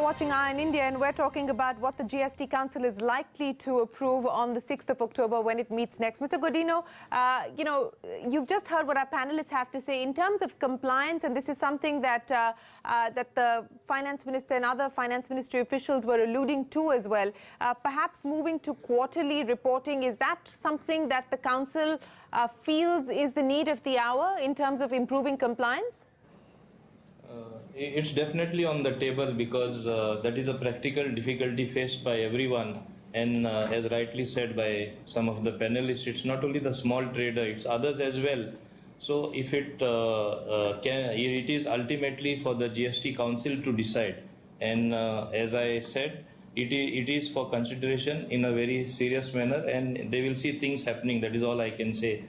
watching Eye on India, and we're talking about what the GST Council is likely to approve on the 6th of October when it meets next. Mr. Godino, you've just heard what our panelists have to say in terms of compliance, and this is something that that the Finance Minister and other Finance Ministry officials were alluding to as well. Perhaps moving to quarterly reporting, is that something that the Council feels is the need of the hour in terms of improving compliance? It's definitely on the table because that is a practical difficulty faced by everyone, and as rightly said by some of the panelists, it's not only the small trader, it's others as well. So if it is ultimately for the GST Council to decide, and as I said, it is for consideration in a very serious manner, and they will see things happening. That is all I can say.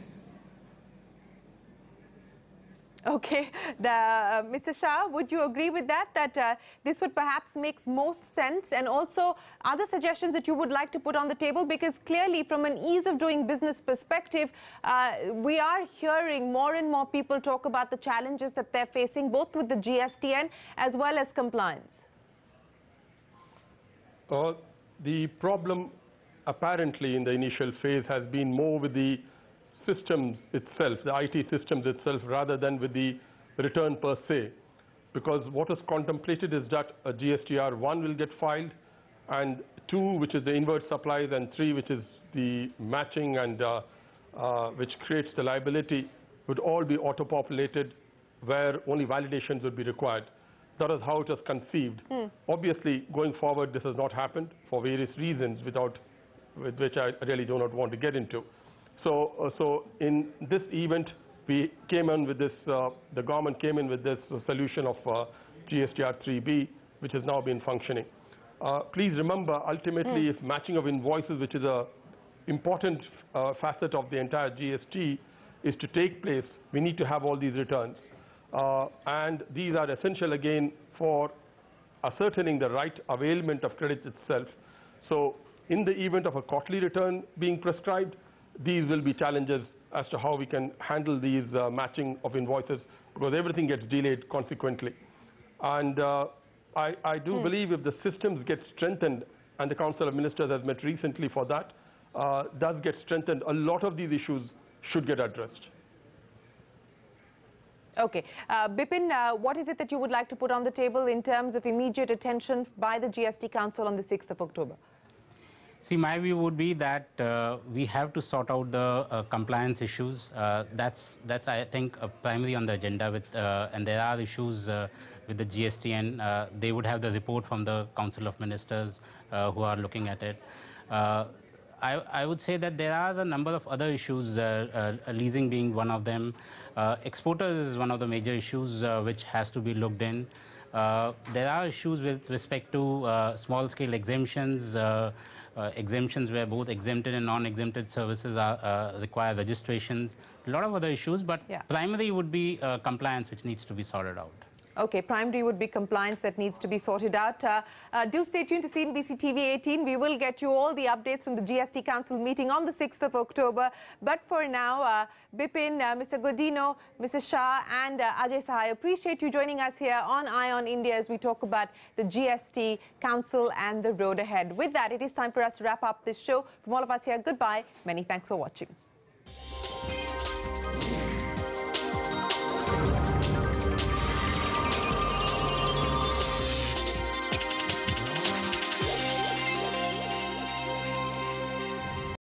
Okay, Mr. Shah, would you agree with that, that this would perhaps make most sense, and also other suggestions that you would like to put on the table? Because clearly from an ease of doing business perspective, we are hearing more and more people talk about the challenges that they're facing, both with the GSTN as well as compliance. The problem apparently in the initial phase has been more with the systems itself, the IT systems itself, rather than with the return per se. Because what is contemplated is that a GSTR 1 will get filed, and 2, which is the inward supplies, and 3, which is the matching and which creates the liability, would all be auto-populated where only validations would be required. That is how it was conceived. Obviously, going forward, this has not happened for various reasons with which I really do not want to get into. So in this event, we came in with this, the government came in with this solution of GSTR 3B, which has now been functioning. Please remember, ultimately, if matching of invoices, which is an important facet of the entire GST, is to take place, we need to have all these returns. And these are essential, again, for ascertaining the right availment of credits itself. So in the event of a quarterly return being prescribed, these will be challenges as to how we can handle these matching of invoices, because everything gets delayed consequently. And I do believe if the systems get strengthened, and the Council of Ministers has met recently for that, does get strengthened, a lot of these issues should get addressed. Okay. Bipin, what is it that you would like to put on the table in terms of immediate attention by the GST Council on the 6th of October? See, my view would be that we have to sort out the compliance issues. That's I think, primary on the agenda. And there are issues with the GST, and they would have the report from the Council of Ministers who are looking at it. I would say that there are a number of other issues, leasing being one of them. Exporters is one of the major issues which has to be looked in. There are issues with respect to small-scale exemptions, exemptions where both exempted and non-exempted services require registrations. A lot of other issues, but primary would be compliance, which needs to be sorted out. Okay, primary would be compliance that needs to be sorted out. Do stay tuned to CNbc TV 18. We will get you all the updates from the GST Council meeting on the 6th of October. But for now, Bipin, Mr. Godino, Mr. Shah and Ajay Sahai, appreciate you joining us here on Eye on India as we talk about the GST Council and the road ahead. With that, it is time for us to wrap up this show. From all of us here, goodbye. Many thanks for watching.